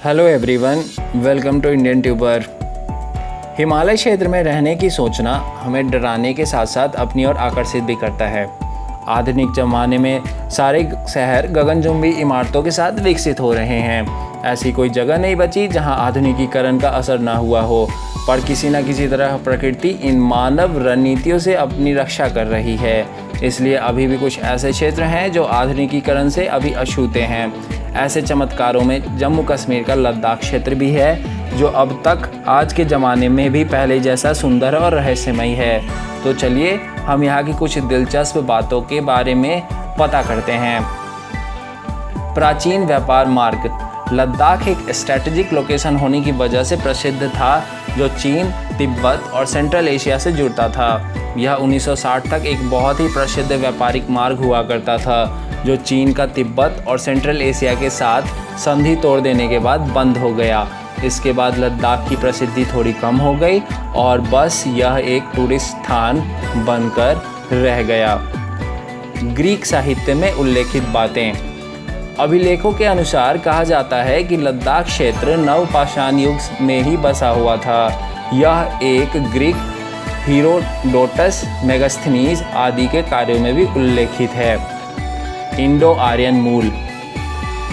Hello everyone, welcome to Indian Tuber. Himalaya क्षेत्र में रहने की सोचना हमें डराने के साथ साथ अपनी ओर आकर्षित भी करता है। आधुनिक ज़माने में सारे शहर गगनचुंबी इमारतों के साथ विकसित हो रहे हैं। ऐसी कोई जगह नहीं बची जहां आधुनिकीकरण का असर ना हुआ हो, पर किसी न किसी तरह प्रकृति इन मानव रणनीतियों से अपनी रक्षा कर रही है। इसलिए अभी भी कुछ ऐसे क्षेत्र हैं जो आधुनिकीकरण से अभी अछूते हैं। ऐसे चमत्कारों में जम्मू कश्मीर का लद्दाख क्षेत्र भी है, जो अब तक आज के ज़माने में भी पहले जैसा सुंदर और रहस्यमयी है। तो चलिए हम यहाँ की कुछ दिलचस्प बातों के बारे में पता करते हैं। प्राचीन व्यापार मार्ग। लद्दाख एक स्ट्रेटेजिक लोकेशन होने की वजह से प्रसिद्ध था, जो चीन, तिब्बत और सेंट्रल एशिया से जुड़ता था। यह 1960 तक एक बहुत ही प्रसिद्ध व्यापारिक मार्ग हुआ करता था, जो चीन का तिब्बत और सेंट्रल एशिया के साथ संधि तोड़ देने के बाद बंद हो गया। इसके बाद लद्दाख की प्रसिद्धि थोड़ी कम हो गई और बस यह एक टूरिस्ट स्थान बनकर रह गया। ग्रीक साहित्य में उल्लेखित बातें। अभिलेखों के अनुसार कहा जाता है कि लद्दाख क्षेत्र नवपाषाण युग में ही बसा हुआ था। यह एक ग्रीक हीरोडोटस, मेगास्थनीज आदि के कार्यों में भी उल्लेखित है। इंडो आर्यन मूल।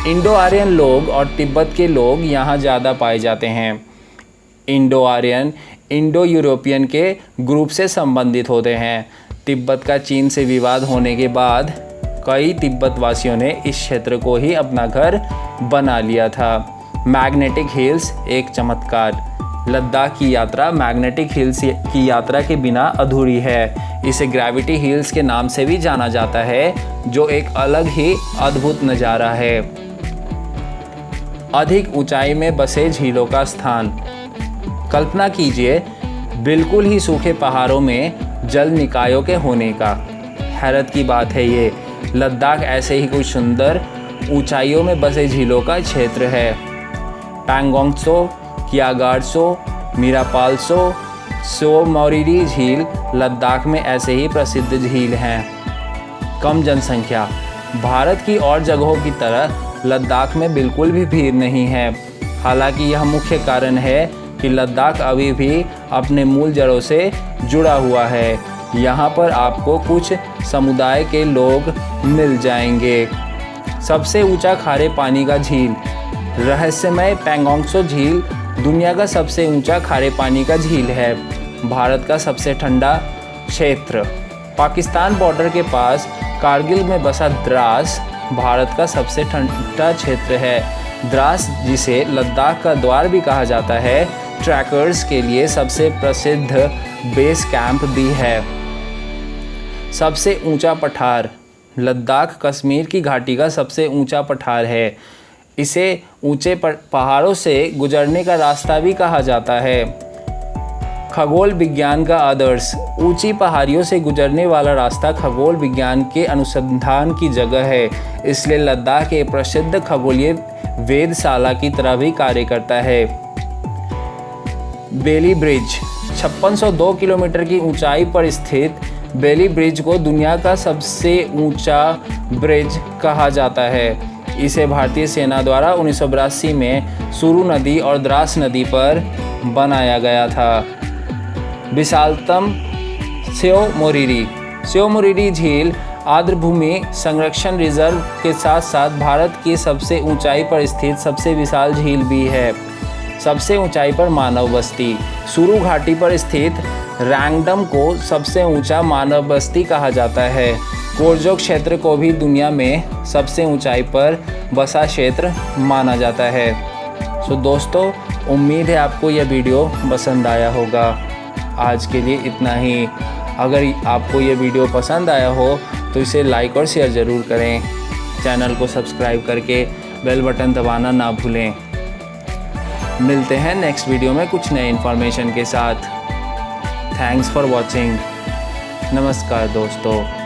इंडो आर्यन लोग और तिब्बत के लोग यहाँ ज़्यादा पाए जाते हैं। इंडो आर्यन इंडो यूरोपियन के ग्रुप से संबंधित होते हैं। तिब्बत का चीन से विवाद होने के बाद कई तिब्बत वासियों ने इस क्षेत्र को ही अपना घर बना लिया था। मैग्नेटिक हिल्स एक चमत्कार। लद्दाख की यात्रा मैग्नेटिक हिल्स की यात्रा के बिना अधूरी है। इसे ग्रेविटी हिल्स के नाम से भी जाना जाता है, जो एक अलग ही अद्भुत नज़ारा है। अधिक ऊंचाई में बसे झीलों का स्थान। कल्पना कीजिए बिल्कुल ही सूखे पहाड़ों में जल निकायों के होने का। हैरत की बात है ये। लद्दाख ऐसे ही कुछ सुंदर ऊंचाइयों में बसे झीलों का क्षेत्र है। पैंगोंगत्सो, कियागारत्सो, मिरापालसो, सो मोरिरी झील लद्दाख में ऐसे ही प्रसिद्ध झील हैं। कम जनसंख्या। भारत की और जगहों की तरह लद्दाख में बिल्कुल भी भीड़ नहीं है। हालांकि यह मुख्य कारण है कि लद्दाख अभी भी अपने मूल जड़ों से जुड़ा हुआ है। यहाँ पर आपको कुछ समुदाय के लोग मिल जाएंगे। सबसे ऊंचा खारे पानी का झील। रहस्यमय पैंगोंगत्सो झील दुनिया का सबसे ऊंचा खारे पानी का झील है। भारत का सबसे ठंडा क्षेत्र। पाकिस्तान बॉर्डर के पास कारगिल में बसा द्रास भारत का सबसे ठंडा क्षेत्र है। द्रास, जिसे लद्दाख का द्वार भी कहा जाता है, ट्रैकर्स के लिए सबसे प्रसिद्ध बेस कैंप भी है। सबसे ऊंचा पठार। लद्दाख कश्मीर की घाटी का सबसे ऊंचा पठार है। इसे ऊंचे पहाड़ों से गुजरने का रास्ता भी कहा जाता है। खगोल विज्ञान का आदर्श। ऊंची पहाड़ियों से गुजरने वाला रास्ता खगोल विज्ञान के अनुसंधान की जगह है। इसलिए लद्दाख एक प्रसिद्ध खगोलीय वेधशाला की तरह भी कार्य करता है। बेली ब्रिज। 5602 किलोमीटर की ऊंचाई पर स्थित बेली ब्रिज को दुनिया का सबसे ऊंचा ब्रिज कहा जाता है। इसे भारतीय सेना द्वारा 1982 में सुरु नदी और द्रास नदी पर बनाया गया था। विशालतम स्यो मोरिरी। स्यो मोरिरी झील आर्द्रभूमि संरक्षण रिजर्व के साथ साथ भारत की सबसे ऊंचाई पर स्थित सबसे विशाल झील भी है। सबसे ऊंचाई पर मानव बस्ती। सुरु घाटी पर स्थित रैंगडम को सबसे ऊंचा मानव बस्ती कहा जाता है। कोरजोक क्षेत्र को भी दुनिया में सबसे ऊंचाई पर बसा क्षेत्र माना जाता है। सो दोस्तों, उम्मीद है आपको यह वीडियो पसंद आया होगा। आज के लिए इतना ही। अगर आपको ये वीडियो पसंद आया हो तो इसे लाइक और शेयर ज़रूर करें। चैनल को सब्सक्राइब करके बेल बटन दबाना ना भूलें। मिलते हैं नेक्स्ट वीडियो में कुछ नए इन्फॉर्मेशन के साथ। Thanks for watching. नमस्कार दोस्तों।